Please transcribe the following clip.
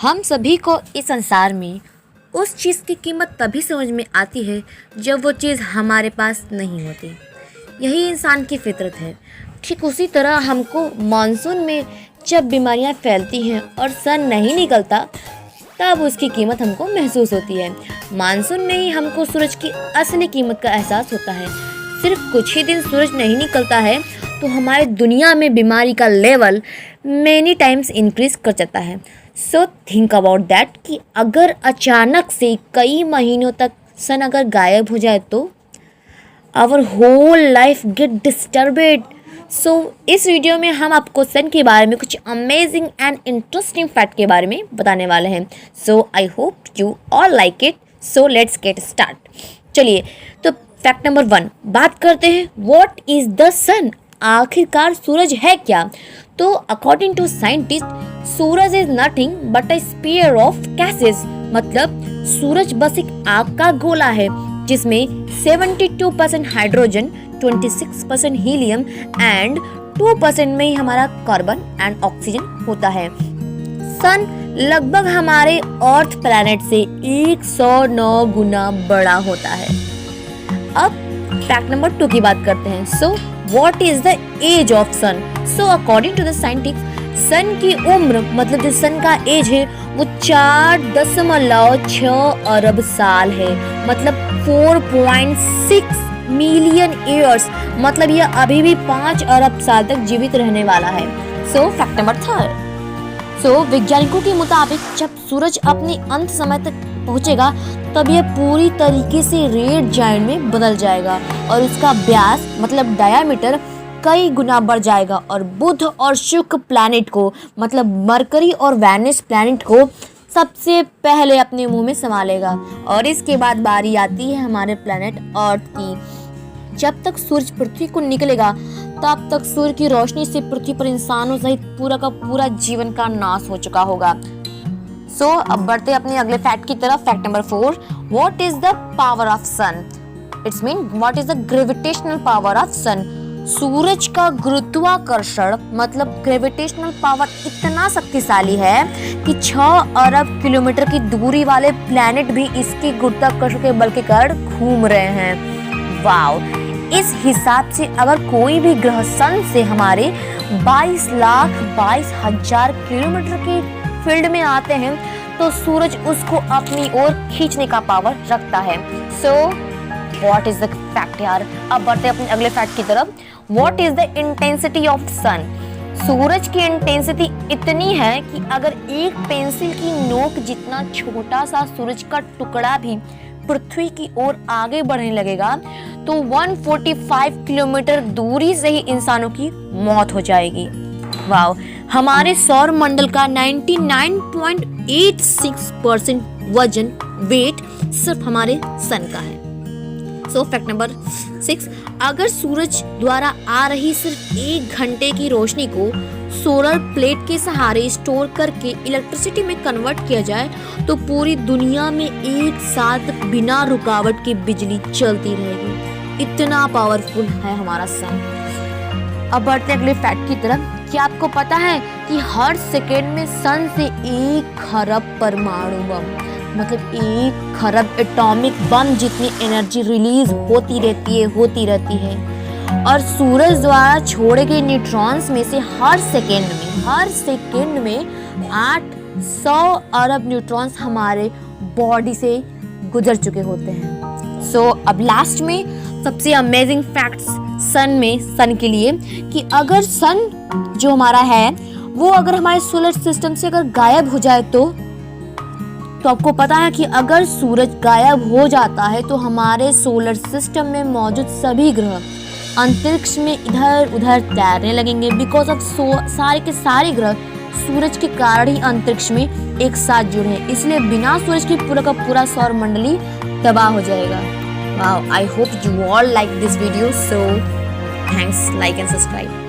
हम सभी को इस संसार में उस चीज़ की कीमत तभी समझ में आती है जब वो चीज़ हमारे पास नहीं होती। यही इंसान की फितरत है। ठीक उसी तरह हमको मानसून में जब बीमारियां फैलती हैं और सन नहीं निकलता तब उसकी कीमत हमको महसूस होती है। मानसून में ही हमको सूरज की असली कीमत का एहसास होता है। सिर्फ कुछ ही दिन सूरज नहीं निकलता है तो हमारे दुनिया में बीमारी का लेवल मेनी टाइम्स इंक्रीज कर जाता है। सो थिंक अबाउट दैट कि अगर अचानक से कई महीनों तक सन अगर गायब हो जाए तो our whole life get disturbed. So इस वीडियो में हम आपको सन के बारे में कुछ अमेजिंग एंड इंटरेस्टिंग फैक्ट के बारे में बताने वाले हैं। So I hope you all like it. So let's get start. चलिए तो फैक्ट नंबर 1 बात करते हैं, व्हाट इज द सन। आखिरकार सूरज है क्या? तो अकॉर्डिंग टू साइंटिस्ट सूरज is nothing but a sphere of gases. मतलब सूरज बस एक आग का गोला है जिसमें 72% हाइड्रोजन, 26% हीलियम एंड 2% में ही हमारा कार्बन एंड ऑक्सीजन होता है। सन लगभग हमारे अर्थ प्लैनेट से 109 गुना बड़ा होता है। अब फैक्ट नंबर 2 की बात करते हैं। So what is the age of sun. So according to the scientist sun की उम्र मतलब जो सन का एज है वो 4.6 अरब साल है। मतलब 4.6 मिलियन ईयर्स। मतलब ये अभी भी 5 अरब साल तक जीवित रहने वाला है। सो फैक्ट नंबर 3। सो वैज्ञानिकों के मुताबिक जब सूरज अपने अंत समय तक पहुंचेगा तब यह पूरी तरीके से रेड जायंट में बदल जाएगा और इसका व्यास मतलब डायामीटर कई गुना बढ़ जाएगा और बुध और शुक्र प्लैनेट को मतलब मरकरी और वेनस प्लैनेट को सबसे पहले अपने मुंह में समा लेगा। और इसके बाद बारी आती है हमारे प्लैनेट अर्थ की। जब तक सूरज पृथ्वी को निकलेगा तब तक सूर्य की रोशनी से पृथ्वी पर इंसानों सहित पूरा का पूरा जीवन का नाश हो चुका होगा। सो अब बढ़ते अपने अगले फैक्ट की तरफ। Fact number 4, what is the power of sun. It's mean what is the gravitational power of sun. सूरज का गुरुत्वाकर्षण मतलब ग्रेविटेशनल पावर इतना शक्तिशाली है कि 6 अरब किलोमीटर की दूरी वाले प्लैनेट भी इसके गुरुत्वाकर्षण के बल के कारण घूम रहे हैं। वाओ! इस हिसाब से अगर कोई भी ग्रह सन से हमारे 22,22,000 किलोमीटर की फील्ड में आते हैं तो सूरज उसको अपनी ओर खींचने का पावर रखता है। So what is the fact यार। अब बढ़ते अपने अगले फैक्ट की तरफ। What is the intensity of sun. सूरज की इंटेंसिटी इतनी है कि अगर एक पेंसिल की नोक जितना छोटा सा सूरज का टुकड़ा भी पृथ्वी की ओर आगे बढ़ने लगेगा तो 145 किलोमीटर दूरी से ही इंसानों की मौत हो जाएगी। वाओ! हमारे सौर मंडल का 99.86% वजन वेट सिर्फ हमारे सन का है। सो फैक्ट नंबर 6, अगर सूरज द्वारा आ रही सिर्फ 1 घंटे की रोशनी को सोलर प्लेट के सहारे स्टोर करके इलेक्ट्रिसिटी में कन्वर्ट किया जाए तो पूरी दुनिया में एक साथ बिना रुकावट के बिजली चलती रहेगी। इतना पावरफुल है हमारा सन। अब बढ़ते अगले फैक्ट की तरफ। क्या आपको पता है कि हर सेकेंड में सन से 1 खरब परमाणु बम मतलब 1 खरब एटॉमिक बम जितनी एनर्जी रिलीज होती रहती है। और सूरज द्वारा छोड़े गए न्यूट्रॉन्स में से हर सेकेंड में 800 अरब न्यूट्रॉन्स हमारे बॉडी से गुजर चुके होते हैं। सो अब लास्ट में सबसे अमेजिंग फैक्ट्स सन के लिए कि अगर सन जो हमारा है वो अगर हमारे सोलर सिस्टम से अगर गायब हो जाए तो आपको पता है कि अगर सूरज गायब हो जाता है तो हमारे सोलर सिस्टम में मौजूद सभी ग्रह अंतरिक्ष में इधर उधर तैरने लगेंगे। बिकॉज ऑफ सारे के सारे ग्रह सूरज के कारण ही अंतरिक्ष में एक साथ जुड़े हैं। इसलिए बिना सूरज की पूरा का पूरा सौर मंडली तबाह हो जाएगा। Wow! I hope you all like this video. So thanks, like and subscribe.